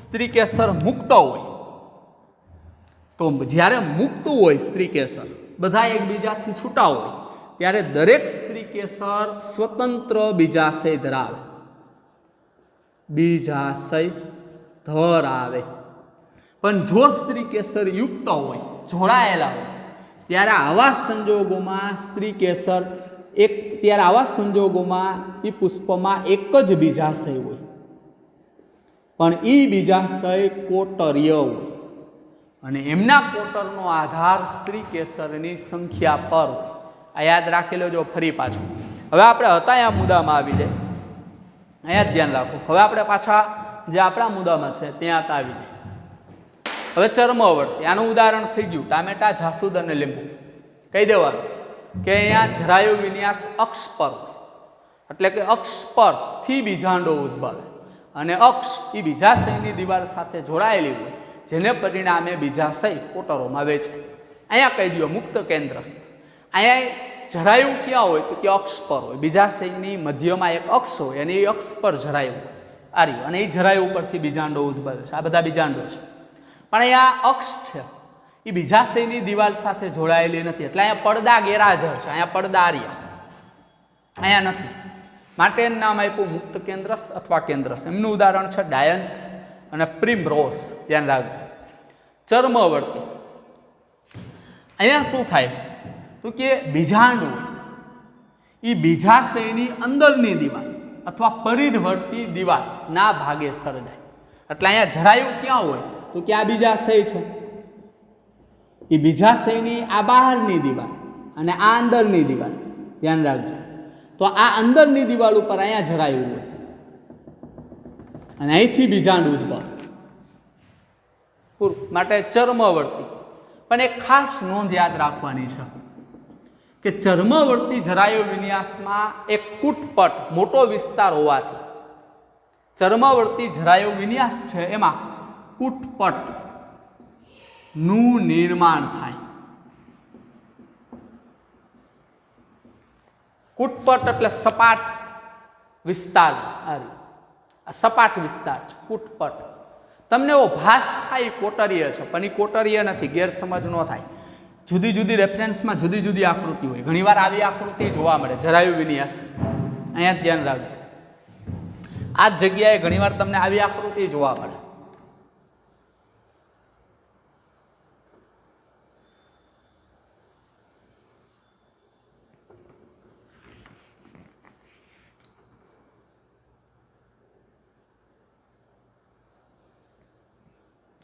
સ્ત્રી કેસર મુક્ત હોય તો જ્યારે મુક્ત હોય સ્ત્રી કેસર બધા એકબીજાથી છૂટા હોય ત્યારે દરેક સ્ત્રી કેસર સ્વતંત્ર બીજાશય ધરાવે, બીજાશય ધરાવે. પણ જો સ્ત્રી કેસર યુક્ત હોય, જોડાયેલા હોય, ત્યારે આવા સંજોગોમાં સ્ત્રી કેસર ત્યારે આવા સંજોગોમાં એ પુષ્પમાં એક જ બીજાશય હોય, પણ એ બીજાશય કોટરીય હોય અને એમના કોટરનો આધાર સ્ત્રી કેસરની સંખ્યા પર હોય. આ યાદ રાખી લેજો ફરી પાછું. હવે આપણે હતા આ મુદ્દામાં આવી જાય, અહીંયા ધ્યાન રાખો. હવે આપણે પાછા જે આપણા મુદ્દામાં છે ત્યાં આવી જાય. હવે ચર્મવર્તી, આનું ઉદાહરણ થઈ ગયું ટામેટા, જાસૂદ અને લીંબુ. કહી દેવાનું કે અહીંયા જરાયુ વિન્યાસ અક્ષ પર હોય, એટલે કે અક્ષ પરથી બીજાંડો ઉદ્ભવે અને અક્ષ એ બીજાશયની દિવાલ સાથે જોડાયેલી હોય, જેને પરિણામે બીજાશય કોટરોમાં વેચાય. અહીંયા કહી દો મુક્ત કેન્દ્રસ્થ. અહીંયા જરાયુ ક્યાં હોય તો કે અક્ષ પર હોય. બીજાશયની મધ્યમાં એક અક્ષ હોય અને એ અક્ષ પર જરાયુ હોય, આ રહ્યું, અને એ જરાયુ ઉપરથી બીજાંડો ઉદ્ભવે છે. આ બધા બીજાંડો છે, પણ અહીંયા અક્ષ છે એ બીજાશયની દિવાલ સાથે જોડાયેલી નથી, એટલે અહીંયા પડદા ગેરહાજર છે. અહીંયા પડદા આર્યા, અહીંયા નથી, માટે નામ આપ્યું મુક્ત કેન્દ્રસ્થ અથવા કેન્દ્રસ્થ. એમનું ઉદાહરણ છે ડાયન્સ અને પ્રિમરોઝ. ધ્યાન રાખજો. ચર્મવર્તી, અહીંયા શું થાય તો કે બીજાંડ હોય એ બીજાશયની અંદરની દિવાલ અથવા પરિધવર્તી દિવાલના ભાગે સર્જાય. એટલે અહીંયા જરાયુ ક્યાં હોય તો કે આ બીજાશય છે, એ બીજાશયની આ બહારની દિવાલ અને આ અંદરની દિવાલ. ધ્યાન રાખજો. તો આ અંદરની દિવાલ ઉપર અહીંયા જરાયુ હોય અને અહીંથી બીજાંડ ઉદ્ભવ માટે ચર્મવર્તી. પણ એક ખાસ નોંધ યાદ રાખવાની છે કે ચર્મવર્તી જરાયુ વિન્યાસમાં એક કુટપટ મોટો વિસ્તાર હોવાથી ચર્મવર્તી જરાયુ વિન્યાસ છે એમાં કુટપટ નું નિર્માણ થાય. કુટપટ એટલે સપાટ વિસ્તાર. આ સપાટ વિસ્તાર છે કુટપટ. તમને એવો ભાસ થાય કોટરીય છે, પણ એ કોટરીય નથી, ગેરસમજ ન થાય. જુદી જુદી રેફરન્સમાં જુદી જુદી આકૃતિ હોય. ઘણીવાર આવી આકૃતિ જોવા મળે, જરાયુ વિન્યાસ. અહીંયા ધ્યાન રાખજો, આ જ જગ્યાએ ઘણીવાર તમને આવી આકૃતિ જોવા મળે.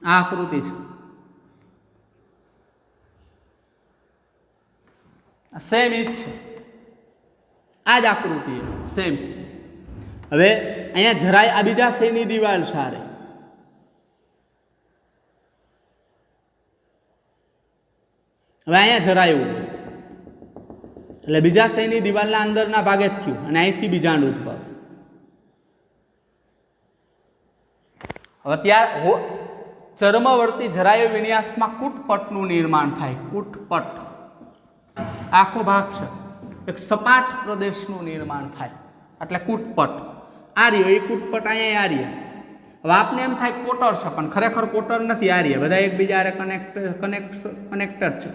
આ આકૃતિ છે, સેમ ઈ જ છે, આ જ આકૃતિ સેમ. હવે અહીંયા જરાય આ બીજા શયની દિવાલ સારે, હવે અહીંયા જરાયું એટલે બીજા શયની દિવાલના અંદરના ભાગે જ થયું, અને અહીંથી બીજાંડ ઉદ્ભવ. હવે ત્યાર ચર્મવર્તી જરાયુ વિન્યાસમાં કુટપટનું નિર્માણ થાય. કુટપટ આખો ભાગ છે, એક સપાટ પ્રદેશનું નિર્માણ થાય એટલે કુટપટ. આર્ય એ કુટપટ અહીંયા આર્ય. હવે આપને એમ થાય કોટર છે, પણ ખરેખર કોટર નથી. આર્ય બધા એકબીજા કનેક્ટેડ છે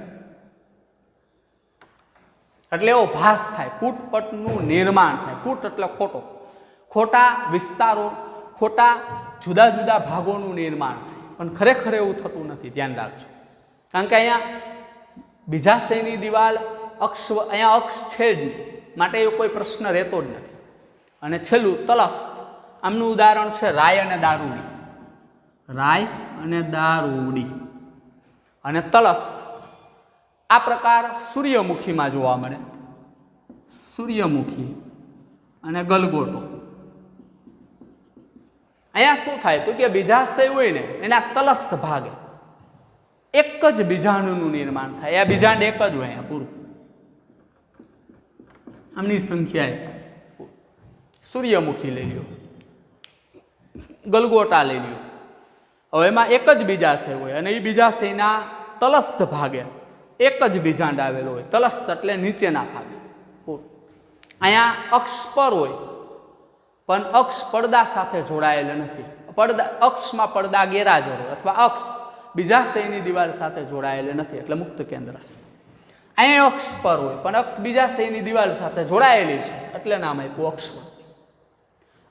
એટલે એવો ભાસ થાય, કુટપટનું નિર્માણ થાય. કુટ એટલે ખોટો, ખોટા વિસ્તારો, ખોટા જુદા જુદા ભાગોનું નિર્માણ થાય, પણ ખરેખર એવું થતું નથી. ધ્યાન રાખજો, કારણ કે અહીંયા બીજા શયની દિવાલ અક્ષ, અહીંયા અક્ષ છે જ નહીં, માટે એવો કોઈ પ્રશ્ન રહેતો જ નથી. અને છેલ્લું તલસ્થ. આમનું ઉદાહરણ છે રાય અને દારૂડી. રાય અને દારૂડી અને તલસ્થ. આ પ્રકાર સૂર્યમુખીમાં જોવા મળે. સૂર્યમુખી અને ગલગોટો. અહીંયા શું થાય તો કે બીજાશય હોય ને એના તલસ્થ ભાગે એક જ બીજાણુનું નિર્માણ થાય. આ બીજાંડ એક જ હોય અહીંયા પૂરું. આમની સંખ્યા સૂર્યમુખી લઈ લ્યો, ગલગોટા લઈ લ્યો. હવે એમાં એક જ બીજાશય હોય અને એ બીજાશયના તલસ્થ ભાગે એક જ બીજાંડ આવેલો હોય. તલસ્થ એટલે નીચેના ભાગે. અહીંયા અક્ષ પર હોય, પણ અક્ષ પડદા સાથે જોડાયેલ નથી. પડદા અક્ષમાં પડદા ગેરહાજર હોય, અથવા અક્ષ બીજાશયની દિવાલ સાથે જોડાયેલ નથી, એટલે મુક્ત કેન્દ્રસ્થ. અહીંયા અક્ષ પર હોય, પણ અક્ષ બીજાશયની દિવાલ સાથે જોડાયેલી છે, એટલે નામ આપ્યું અક્ષવર્તી.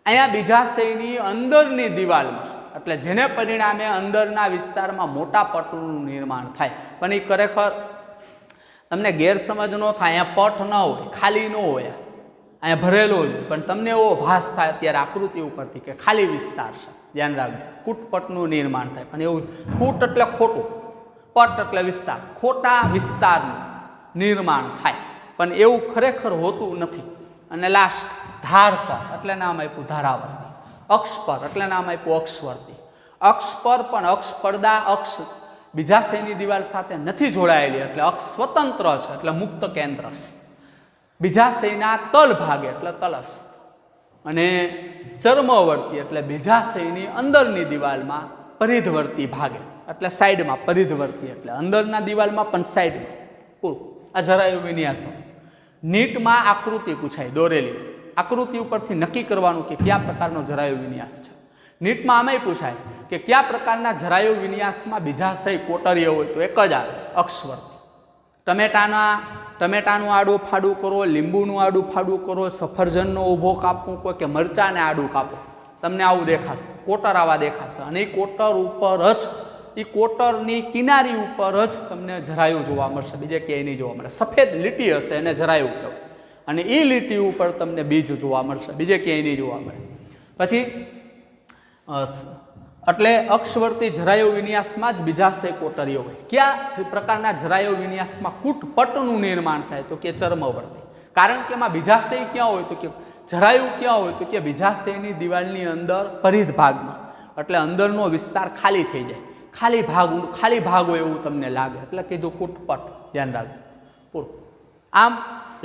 અહીંયા બીજાશયની અંદરની દિવાલમાં, એટલે જેને પરિણામે અંદરના વિસ્તારમાં મોટા પટનું નિર્માણ થાય. પણ એ ખરેખર તમને ગેરસમજ ન થાય. અહીંયા પટ ન હોય, ખાલી ન હોય, અહીંયા ભરેલો જ, પણ તમને એવો ભાસ થાય અત્યારે આકૃતિ ઉપરથી કે ખાલી વિસ્તાર છે. ધ્યાન રાખજો, કુટપટનું નિર્માણ થાય. પણ એવું કુટ એટલે ખોટું, પટ એટલે વિસ્તાર, ખોટા વિસ્તારનું નિર્માણ થાય, પણ એવું ખરેખર હોતું નથી. અને લાસ્ટ ધાર પર એટલે નામ આપ્યું ધારાવર્તી. અક્ષ પર એટલે નામ આપ્યું અક્ષવર્તી. અક્ષ પર પણ અક્ષ પડદા અક્ષ બીજાશયની દિવાલ સાથે નથી જોડાયેલી, એટલે અક્ષ સ્વતંત્ર છે, એટલે મુક્ત કેન્દ્રસ્થ. બીજાશયના તલ ભાગે એટલે તલસ્થ, અને ચર્મવર્તી એટલે બીજાશયની અંદરની દિવાલમાં પરિધવર્તી ભાગે એટલે સાઈડમાં. પરિધવર્તી એટલે અંદરના દિવાલમાં પણ સાઈડમાં. પૂરું. આ જરાયુ વિન્યાસ. નીટમાં આકૃતિ પૂછાય દોરેલી, આકૃતિ ઉપરથી નક્કી કરવાનું કે કયા પ્રકારનો જરાયુ વિન્યાસ છે. નીટમાં આમાંય પૂછાય કે કયા પ્રકારના જરાયુ વિન્યાસમાં બીજાશય કોટરીય હોય, તો એક જ આવે અક્ષવર્તી. ટમેટાનું આડું ફાડું કરો, લીંબુનું આડું ફાડું કરો, સફરજનનો ઊભો કાપવું કોઈ કે મરચાને આડું કાપો, તમને આવું દેખાશે, કોટર આવા દેખાશે. અને એ કોટર ઉપર જ, એ કોટરની કિનારી ઉપર જ તમને જરાયુ જોવા મળશે, બીજે ક્યાંય નહીં જોવા મળે. સફેદ લીટી હશે એને જરાયુ કહેવાય, અને એ લીટી ઉપર તમને બીજ જોવા મળશે, બીજે ક્યાંય નહીં જોવા મળે. પછી એટલે અક્ષવર્તી જરાયુ વિન્યાસમાં જ બીજાશય કોટરીય હોય. કયા પ્રકારના જરાયુ વિન્યાસમાં કુટપટનું નિર્માણ થાય, તો કે ચર્મવર્તી. કારણ કે એમાં બીજાશય ક્યાં હોય, તો કે જરાયુ ક્યાં હોય, તો કે બીજાશયની દિવાલની અંદર પરિધ ભાગમાં, એટલે અંદરનો વિસ્તાર ખાલી થઈ જાય. ખાલી ભાગ હોય એવું તમને લાગે, એટલે કીધું કુટપટ. ધ્યાન રાખજો પૂરું. આમ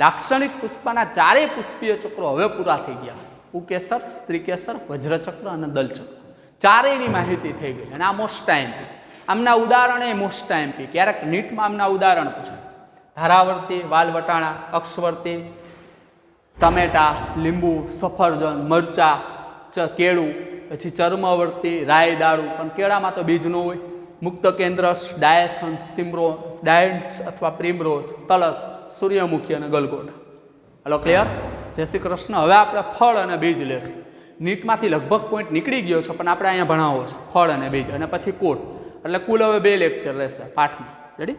લાક્ષણિક પુષ્પના ચારેય પુષ્પીય ચક્રો હવે પૂરા થઈ ગયા. પુકેસર, સ્ત્રીકેસર, વજ્રચક્ર અને દલચક્ર. ચારેયની માહિતી થઈ ગઈ. અને આ મોસ્ટ ટાઈમ આમના ઉદાહરણ એ મોસ્ટ ટાઈમપી, ક્યારેક નીટમાં આમના ઉદાહરણ પૂછે. ધારાવર્તી, વાલવટાણા, અક્ષવર્તી, ટમેટા, લીંબુ, સફરજન, મરચા, કેળું, પછી ચર્મવર્તી, રાઈ દાળું, પણ કેળામાં તો બીજ ન હોય. મુક્ત કેન્દ્રસ, ડાયથન્સ, સિમરો, ડાયન્ટ્સ અથવા પ્રિમરોઝ, તલસ, સૂર્યમુખી અને ગલગોટા. Hello clear? જય શ્રી કૃષ્ણ. હવે આપણે ફળ અને બીજ લેશું. નીટમાંથી લગભગ પોઈન્ટ નીકળી ગયો છે, પણ આપણે અહીંયા ભણાવો છે ફળ અને બીજ, અને પછી કોડ. એટલે કુલ હવે 2 લેક્ચર રહેશે પાઠમાં. રેડી?